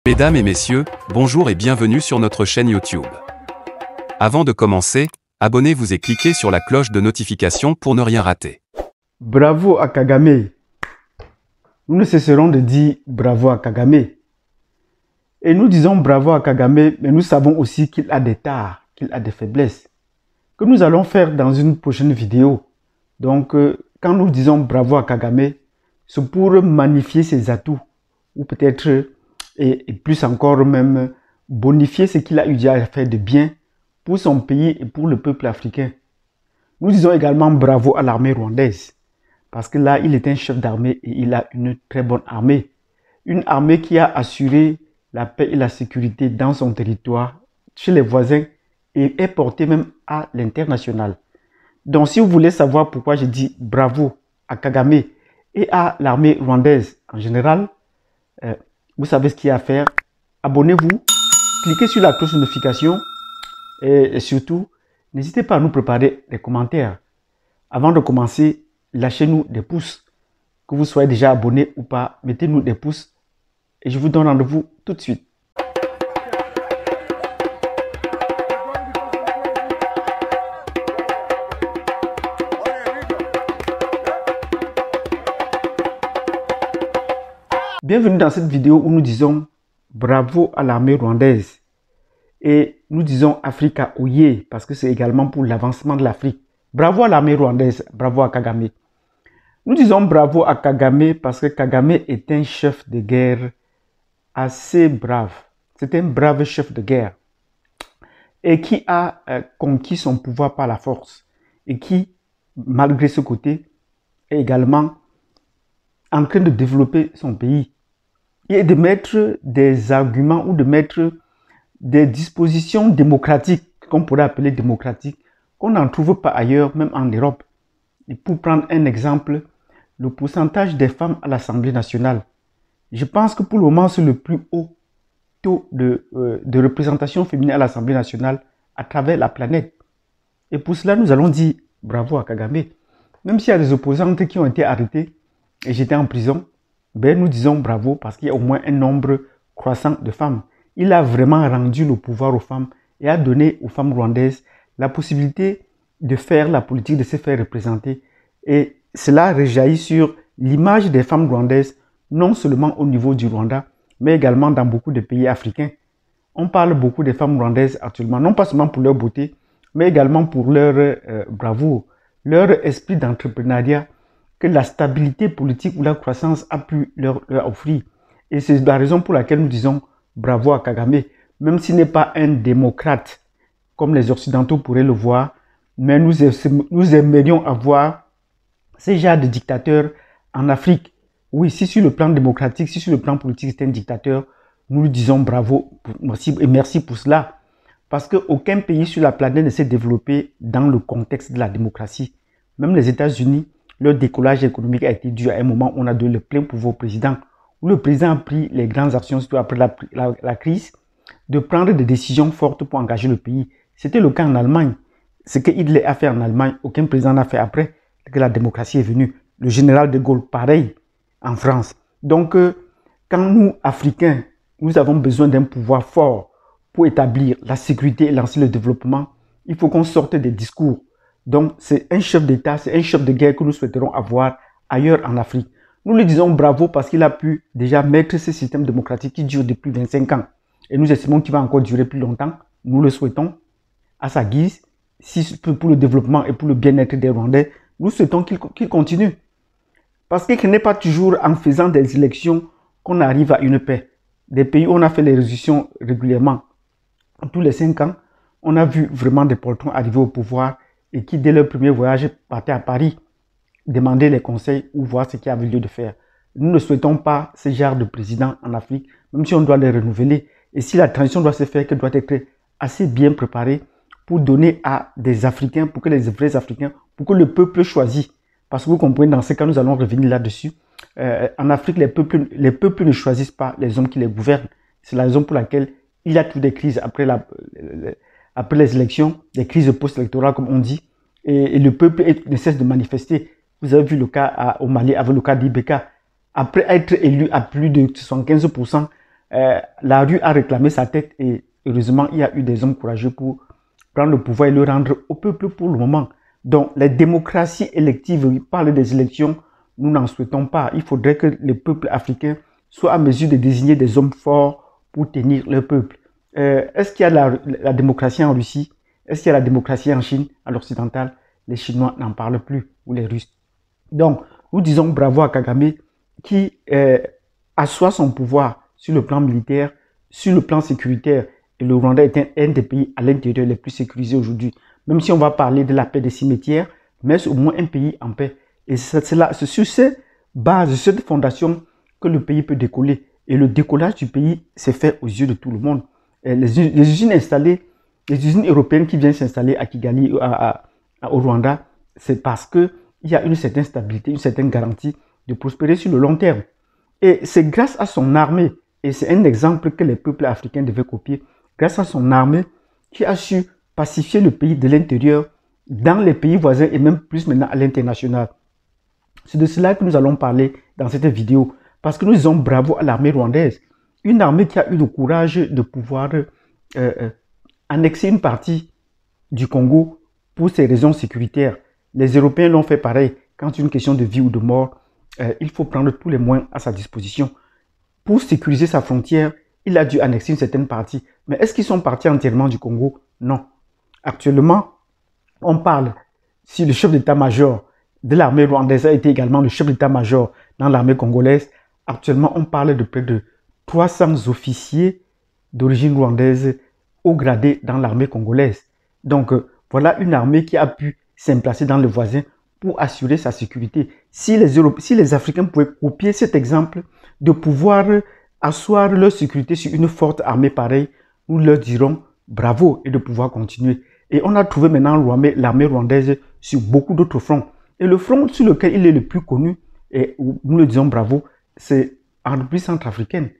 Mesdames et messieurs, bonjour et bienvenue sur notre chaîne YouTube. Avant de commencer, abonnez-vous et cliquez sur la cloche de notification pour ne rien rater. Bravo à Kagame. Nous ne cesserons de dire bravo à Kagame. Et nous disons bravo à Kagame, mais nous savons aussi qu'il a des tares, qu'il a des faiblesses, que nous allons faire dans une prochaine vidéo. Donc, quand nous disons bravo à Kagame, c'est pour magnifier ses atouts, ou peut-être, et plus encore même, bonifier ce qu'il a eu déjà à faire de bien pour son pays et pour le peuple africain. Nous disons également bravo à l'armée rwandaise, parce que là, il est un chef d'armée et il a une très bonne armée. Une armée qui a assuré la paix et la sécurité dans son territoire, chez les voisins, et est portée même à l'international. Donc, si vous voulez savoir pourquoi je dis bravo à Kagame et à l'armée rwandaise en général, vous savez ce qu'il y a à faire. Abonnez-vous, cliquez sur la cloche de notification et surtout, n'hésitez pas à nous préparer des commentaires. Avant de commencer, lâchez-nous des pouces. Que vous soyez déjà abonné ou pas, mettez-nous des pouces et je vous donne rendez-vous tout de suite. Bienvenue dans cette vidéo où nous disons bravo à l'armée rwandaise et nous disons Africa Oye parce que c'est également pour l'avancement de l'Afrique. Bravo à l'armée rwandaise, bravo à Kagame. Nous disons bravo à Kagame parce que Kagame est un chef de guerre assez brave. C'est un brave chef de guerre et qui a conquis son pouvoir par la force et qui, malgré ce côté, est également en train de développer son pays et de mettre des arguments ou de mettre des dispositions démocratiques, qu'on pourrait appeler démocratiques, qu'on n'en trouve pas ailleurs, même en Europe. Et pour prendre un exemple, le pourcentage des femmes à l'Assemblée nationale. Je pense que pour le moment, c'est le plus haut taux de représentation féminine à l'Assemblée nationale à travers la planète. Et pour cela, nous allons dire bravo à Kagame. Même s'il y a des opposantes qui ont été arrêtées et j'étais en prison, ben nous disons bravo parce qu'il y a au moins un nombre croissant de femmes. Il a vraiment rendu le pouvoir aux femmes et a donné aux femmes rwandaises la possibilité de faire la politique, de se faire représenter. Et cela rejaillit sur l'image des femmes rwandaises, non seulement au niveau du Rwanda, mais également dans beaucoup de pays africains. On parle beaucoup des femmes rwandaises actuellement, non pas seulement pour leur beauté, mais également pour leur bravoure, leur esprit d'entrepreneuriat, que la stabilité politique ou la croissance a pu leur offrir. Et c'est la raison pour laquelle nous disons bravo à Kagame, même s'il n'est pas un démocrate, comme les Occidentaux pourraient le voir, mais nous aimerions avoir ces genres de dictateurs en Afrique. Oui, si sur le plan démocratique, si sur le plan politique c'est un dictateur, nous lui disons bravo et merci pour cela. Parce qu'aucun pays sur la planète ne s'est développé dans le contexte de la démocratie. Même les États-Unis, leur décollage économique a été dû à un moment où on a donné le plein pouvoir au président, où le président a pris les grandes actions, surtout après la crise, de prendre des décisions fortes pour engager le pays. C'était le cas en Allemagne. Ce que Hitler a fait en Allemagne, aucun président n'a fait après que la démocratie est venue. Le général de Gaulle, pareil, en France. Donc, quand nous, Africains, nous avons besoin d'un pouvoir fort pour établir la sécurité et lancer le développement, il faut qu'on sorte des discours. Donc, c'est un chef d'État, c'est un chef de guerre que nous souhaiterons avoir ailleurs en Afrique. Nous lui disons bravo parce qu'il a pu déjà mettre ce système démocratique qui dure depuis 25 ans. Et nous estimons qu'il va encore durer plus longtemps. Nous le souhaitons à sa guise. Si pour le développement et pour le bien-être des Rwandais, nous souhaitons qu'il continue. Parce que ce n'est pas toujours en faisant des élections qu'on arrive à une paix. Des pays où on a fait les résolutions régulièrement, tous les 5 ans, on a vu vraiment des poltrons arriver au pouvoir et qui, dès leur premier voyage, partaient à Paris, demander les conseils ou voir ce qu'il y avait lieu de faire. Nous ne souhaitons pas ce genre de président en Afrique, même si on doit les renouveler. Et si la transition doit se faire, qu'elle doit être assez bien préparée pour donner à des Africains, pour que les vrais Africains, pour que le peuple choisisse. Parce que vous comprenez, dans ce cas, nous allons revenir là-dessus. En Afrique, les peuples ne choisissent pas les hommes qui les gouvernent. C'est la raison pour laquelle il y a toutes des crises après les élections, des crises post-électorales comme on dit, et le peuple ne cesse de manifester. Vous avez vu le cas au Mali avec le cas d'Ibeka. Après être élu à plus de 75%, La rue a réclamé sa tête et heureusement, il y a eu des hommes courageux pour prendre le pouvoir et le rendre au peuple pour le moment. Donc, les démocraties électives, il parle des élections, nous n'en souhaitons pas. Il faudrait que le peuple africain soit à mesure de désigner des hommes forts pour tenir le peuple. Est-ce qu'il y a la démocratie en Russie? Est-ce qu'il y a la démocratie en Chine, à l'occidental? Les Chinois n'en parlent plus, ou les Russes. Donc, nous disons bravo à Kagame qui assoit son pouvoir sur le plan militaire, sur le plan sécuritaire. Et le Rwanda est un des pays à l'intérieur les plus sécurisés aujourd'hui. Même si on va parler de la paix des cimetières, mais c'est au moins un pays en paix. Et c'est sur cette base, sur cette fondation que le pays peut décoller. Et le décollage du pays s'est fait aux yeux de tout le monde. Les usines installées, les usines européennes qui viennent s'installer à Kigali, au Rwanda, c'est parce qu'il y a une certaine stabilité, une certaine garantie de prospérer sur le long terme. Et c'est grâce à son armée, et c'est un exemple que les peuples africains devaient copier, grâce à son armée qui a su pacifier le pays de l'intérieur, dans les pays voisins et même plus maintenant à l'international. C'est de cela que nous allons parler dans cette vidéo, parce que nous disons bravo à l'armée rwandaise, une armée qui a eu le courage de pouvoir annexer une partie du Congo pour ses raisons sécuritaires. Les Européens l'ont fait pareil. Quand c'est une question de vie ou de mort, il faut prendre tous les moyens à sa disposition. Pour sécuriser sa frontière, il a dû annexer une certaine partie. Mais est-ce qu'ils sont partis entièrement du Congo? Non. Actuellement, on parle, si le chef d'état-major de l'armée rwandaise a été également le chef d'état-major dans l'armée congolaise, actuellement on parle de près de 300 officiers d'origine rwandaise haut gradés dans l'armée congolaise. Donc voilà une armée qui a pu s'implacer dans le voisin pour assurer sa sécurité. Si les Africains pouvaient copier cet exemple de pouvoir asseoir leur sécurité sur une forte armée pareille, nous leur dirons bravo et de pouvoir continuer. Et on a trouvé maintenant l'armée rwandaise sur beaucoup d'autres fronts. Et le front sur lequel il est le plus connu, et nous le disons bravo, c'est en République centrafricaine.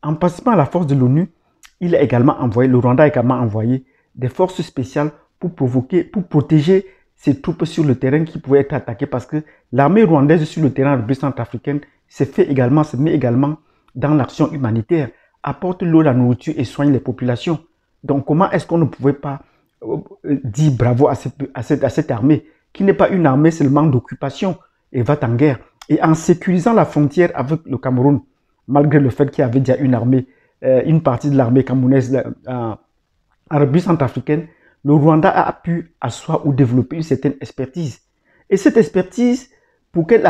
En participant à la force de l'ONU, il a également envoyé, le Rwanda a également envoyé des forces spéciales pour protéger ses troupes sur le terrain qui pouvaient être attaquées parce que l'armée rwandaise sur le terrain en République centrafricaine se met également dans l'action humanitaire, apporte l'eau, la nourriture et soigne les populations. Donc comment est-ce qu'on ne pouvait pas dire bravo à cette armée qui n'est pas une armée seulement d'occupation et va en guerre. Et en sécurisant la frontière avec le Cameroun, malgré le fait qu'il y avait déjà une armée, une partie de l'armée camerounaise en République centrafricaine, le Rwanda a pu asseoir ou développer une certaine expertise. Et cette expertise, pour qu'elle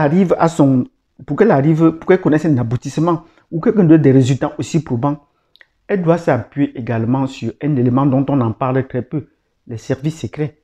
connaisse un aboutissement ou qu'elle donne des résultats aussi probants, elle doit s'appuyer également sur un élément dont on en parle très peu, les services secrets.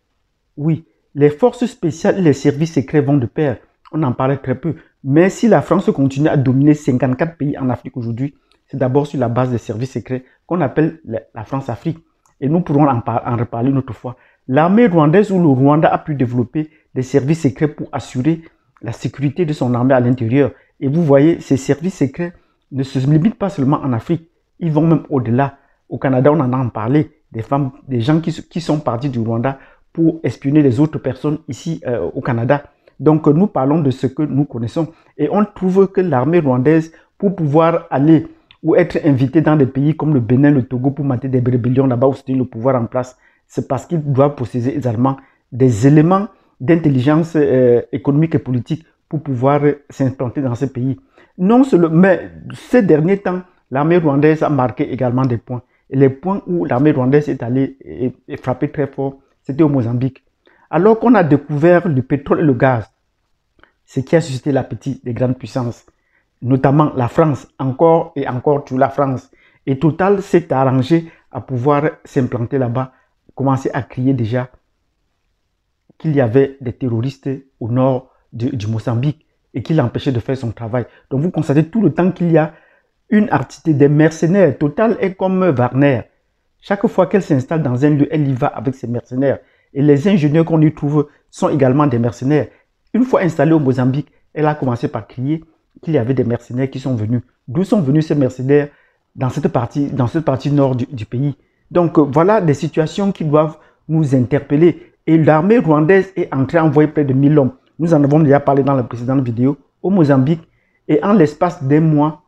Oui, les forces spéciales et les services secrets vont de pair. On en parle très peu. Mais si la France continue à dominer 54 pays en Afrique aujourd'hui, c'est d'abord sur la base des services secrets qu'on appelle la France-Afrique. Et nous pourrons en reparler une autre fois. L'armée rwandaise ou le Rwanda a pu développer des services secrets pour assurer la sécurité de son armée à l'intérieur. Et vous voyez, ces services secrets ne se limitent pas seulement en Afrique. Ils vont même au-delà. Au Canada, on en a parlé. Des gens qui sont partis du Rwanda pour espionner les autres personnes ici au Canada. Donc, nous parlons de ce que nous connaissons. Et on trouve que l'armée rwandaise, pour pouvoir aller ou être invité dans des pays comme le Bénin, le Togo, pour mater des rébellions là-bas où c'était le pouvoir en place, c'est parce qu'ils doivent posséder également des éléments d'intelligence économique et politique pour pouvoir s'implanter dans ces pays. Non seulement, mais ces derniers temps, l'armée rwandaise a marqué également des points. Et les points où l'armée rwandaise est allée et frappée très fort, c'était au Mozambique. Alors qu'on a découvert le pétrole et le gaz, ce qui a suscité l'appétit des grandes puissances, notamment la France, encore et encore sur la France. Et Total s'est arrangé à pouvoir s'implanter là-bas, commencer à crier déjà qu'il y avait des terroristes au nord du Mozambique et qui l'empêchaient de faire son travail. Donc vous constatez tout le temps qu'il y a une activité des mercenaires. Total est comme Wagner. Chaque fois qu'elle s'installe dans un lieu, elle y va avec ses mercenaires. Et les ingénieurs qu'on y trouve sont également des mercenaires. Une fois installée au Mozambique, elle a commencé par crier qu'il y avait des mercenaires qui sont venus. D'où sont venus ces mercenaires dans cette partie nord du pays? Donc voilà des situations qui doivent nous interpeller. Et l'armée rwandaise est entrée à envoyer près de 1000 hommes. Nous en avons déjà parlé dans la précédente vidéo au Mozambique. Et en l'espace d'un mois,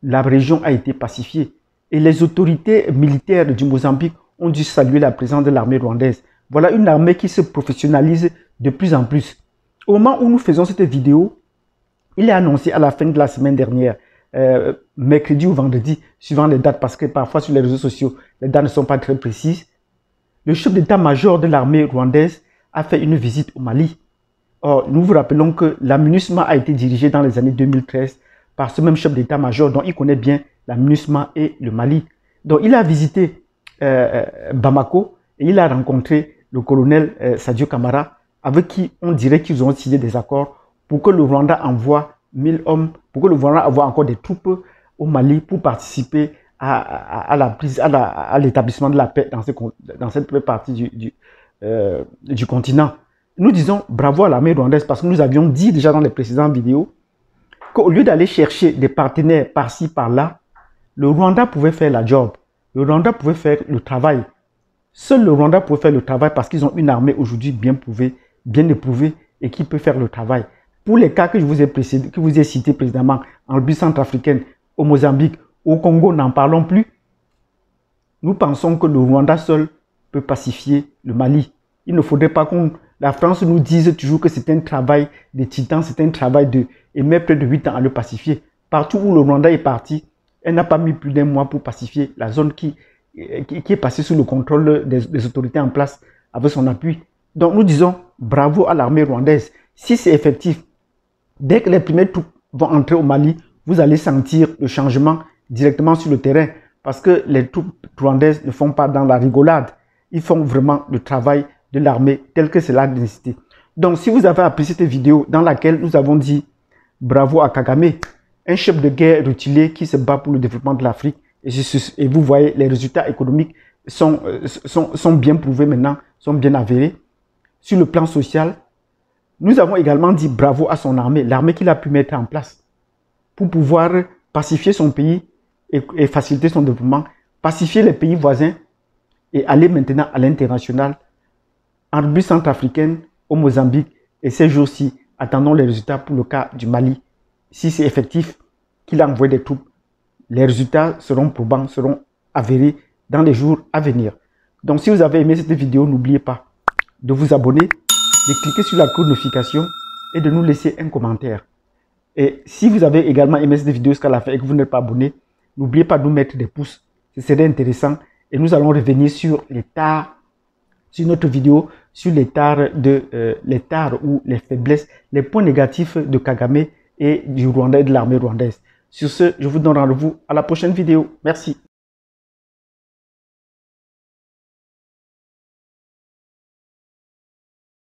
la région a été pacifiée. Et les autorités militaires du Mozambique ont dû saluer la présence de l'armée rwandaise. Voilà une armée qui se professionnalise de plus en plus. Au moment où nous faisons cette vidéo, il est annoncé à la fin de la semaine dernière, mercredi ou vendredi, suivant les dates, parce que parfois sur les réseaux sociaux, les dates ne sont pas très précises. Le chef d'état-major de l'armée rwandaise a fait une visite au Mali. Or, nous vous rappelons que la MINUSMA a été dirigée dans les années 2013 par ce même chef d'état-major dont il connaît bien la MINUSMA et le Mali. Donc, il a visité Bamako et il a rencontré le colonel Sadio Kamara, avec qui on dirait qu'ils ont signé des accords pour que le Rwanda envoie 1000 hommes, pour que le Rwanda envoie encore des troupes au Mali pour participer à l'établissement de la paix dans cette partie du continent. Nous disons bravo à l'armée rwandaise parce que nous avions dit déjà dans les précédentes vidéos qu'au lieu d'aller chercher des partenaires par-ci, par-là, le Rwanda pouvait faire la job. Le Rwanda pouvait faire le travail. Seul le Rwanda pouvait faire le travail parce qu'ils ont une armée aujourd'hui bien prouvée, bien éprouvée et qui peut faire le travail. Pour les cas que je vous ai cités précédemment, en République centrafricaine, au Mozambique, au Congo, n'en parlons plus. Nous pensons que le Rwanda seul peut pacifier le Mali. Il ne faudrait pas que la France nous dise toujours que c'est un travail de titan, c'est un travail et met près de 8 ans à le pacifier. Partout où le Rwanda est parti, elle n'a pas mis plus d'1 mois pour pacifier la zone qui est passée sous le contrôle des autorités en place avec son appui. Donc nous disons bravo à l'armée rwandaise. Si c'est effectif, dès que les premières troupes vont entrer au Mali, vous allez sentir le changement directement sur le terrain parce que les troupes rwandaises ne font pas dans la rigolade. Ils font vraiment le travail de l'armée tel que c'est la nécessité. Donc si vous avez apprécié cette vidéo dans laquelle nous avons dit bravo à Kagame, un chef de guerre reculé qui se bat pour le développement de l'Afrique, et vous voyez les résultats économiques sont bien prouvés maintenant, sont bien avérés. Sur le plan social, nous avons également dit bravo à son armée, l'armée qu'il a pu mettre en place pour pouvoir pacifier son pays et faciliter son développement, pacifier les pays voisins et aller maintenant à l'international, en République centrafricaine, au Mozambique, et ces jours-ci, attendons les résultats pour le cas du Mali. Si c'est effectif qu'il a envoyé des troupes, les résultats seront probants, seront avérés dans les jours à venir. Donc si vous avez aimé cette vidéo, n'oubliez pas de vous abonner, de cliquer sur la cloche de notification et de nous laisser un commentaire. Et si vous avez également aimé cette vidéo jusqu'à la fin et que vous n'êtes pas abonné, n'oubliez pas de nous mettre des pouces, ce serait intéressant. Et nous allons revenir sur les tares, sur notre vidéo, sur les tares ou les faiblesses, les points négatifs de Kagame et du Rwanda et de l'armée rwandaise. Sur ce, je vous donne rendez-vous à la prochaine vidéo. Merci.